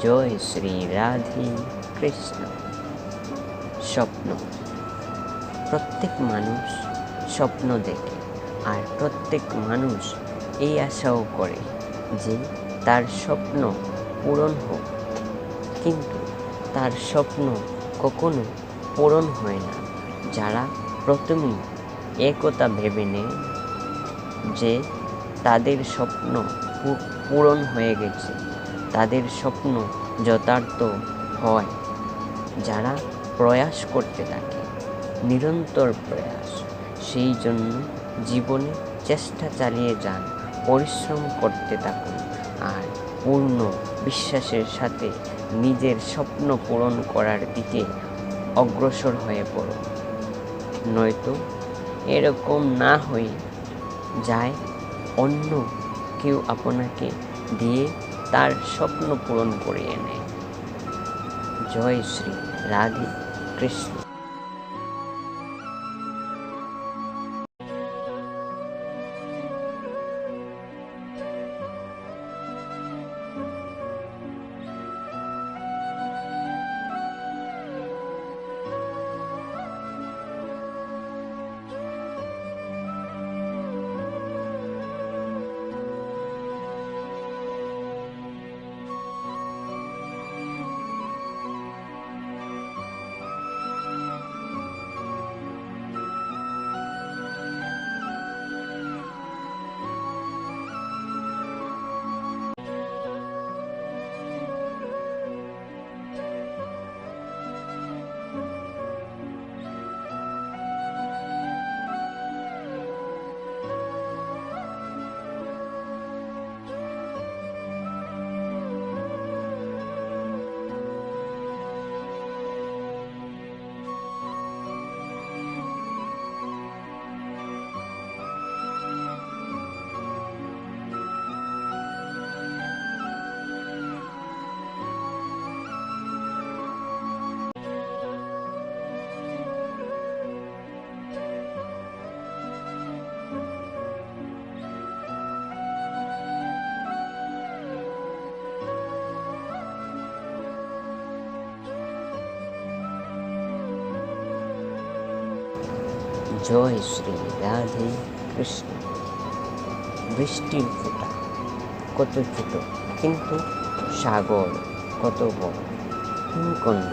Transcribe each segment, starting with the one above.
জয় শ্রী রাধে কৃষ্ণ। স্বপ্ন, প্রত্যেক মানুষ স্বপ্ন দেখে, আর প্রত্যেক মানুষ এই আশাও করে যে তার স্বপ্ন পূরণ হোক, কিন্তু তার স্বপ্ন কখনো পূরণ হয় না। যারা প্রথমেই একথা ভেবে নেয় যে তাদের স্বপ্ন পূরণ হয়ে গেছে, তাদের স্বপ্ন যথার্থ হয়, যারা প্রয়াস করতে থাকে, নিরন্তর প্রয়াস, সেই জন্য জীবনে চেষ্টা চালিয়ে যান, পরিশ্রম করতে থাকুন, আর পূর্ণ বিশ্বাসের সাথে নিজের স্বপ্ন পূরণ করার দিকে অগ্রসর হয়ে পড়ুন। নয়তো এরকম না হয়ে যায় অন্য কেউ আপনাকে দিয়ে তার স্বপ্ন পূরণ করিয়ে নেয়। জয় শ্রী রাধে কৃষ্ণ। জয় শ্রী রাধে কৃষ্ণ। বৃষ্টির ফোঁটা কত ছোট, কিন্তু সাগর কত বড়, হিমখণ্ড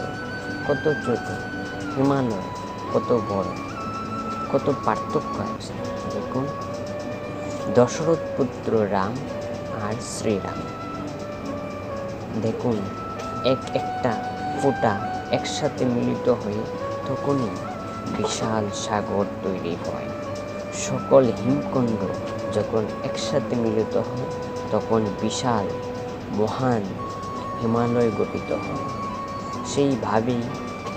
কত ছোট, হিমালয় কত বড়, কত পার্থক্য আছে। দেখুন, দশরথ পুত্র রাম আর শ্রীরাম, দেখুন একটা ফোঁটা একসাথে মিলিত হয়ে তখনই বিশাল সাগর তৈরি হয়। সকল হিমখণ্ড যখন একসাথে মিলিত হয় তখন বিশাল মহান হিমালয় গঠিত হয়। সেইভাবেই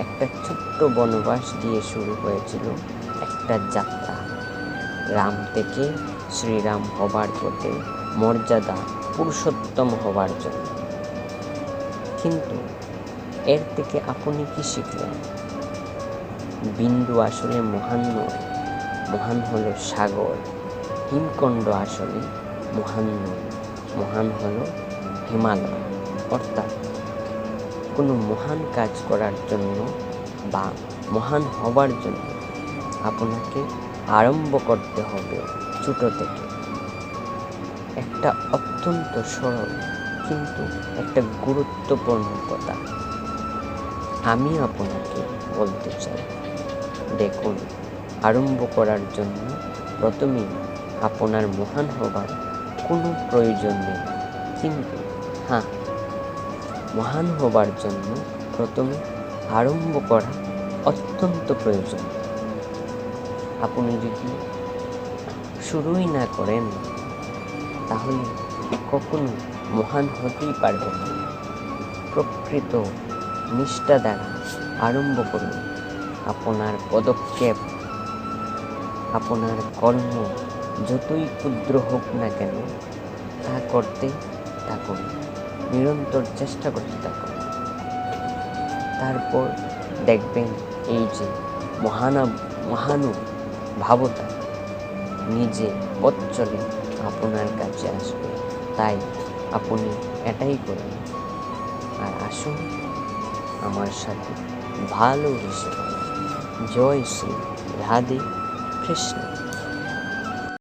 একটা ছোট্ট বনবাস দিয়ে শুরু হয়েছিল একটা যাত্রা, রাম থেকে শ্রীরাম হবার পথে, মর্যাদা পুরুষোত্তম হবার জন্য। কিন্তু এর থেকে আপনি কি শিখলেন? বিন্দু আসলে মহান নয়, মহান হলো সাগর। হিমখণ্ড আসলে মহান নয়, মহান হলো হিমালয়। অর্থাৎ কোনো মহান কাজ করার জন্য বা মহান হবার জন্য আপনাকে আরম্ভ করতে হবে ছোট থেকে। একটা অত্যন্ত সরল কিন্তু একটা গুরুত্বপূর্ণ কথা আমি আপনাকে বলতে চাই। দেখুন, আরম্ভ করার জন্য প্রথমেই আপনার মহান হবার কোনো প্রয়োজন নেই, কিন্তু হ্যাঁ, মহান হবার জন্য প্রথমে আরম্ভ করা অত্যন্ত প্রয়োজন। আপনি যদি শুরুই না করেন তাহলে কখনো মহান হতেই পারবেন না। প্রকৃত নিষ্ঠা দ্বারা আরম্ভ করুন। আপনার পদক্ষেপ, আপনার কর্ম যতই ক্ষুদ্র হোক না কেন, তা করতে থাকুন, নিরন্তর চেষ্টা করতে থাকুন। তারপর দেখবেন এই যে মহানুভাবতা নিজে পথ চলে আপনার কাছে আসবে। তাই আপনি এটাই করুন। আসুন আমার সাথে ভালোবেসে বলুন, জয় শ্রী রাধে কৃষ্ণ।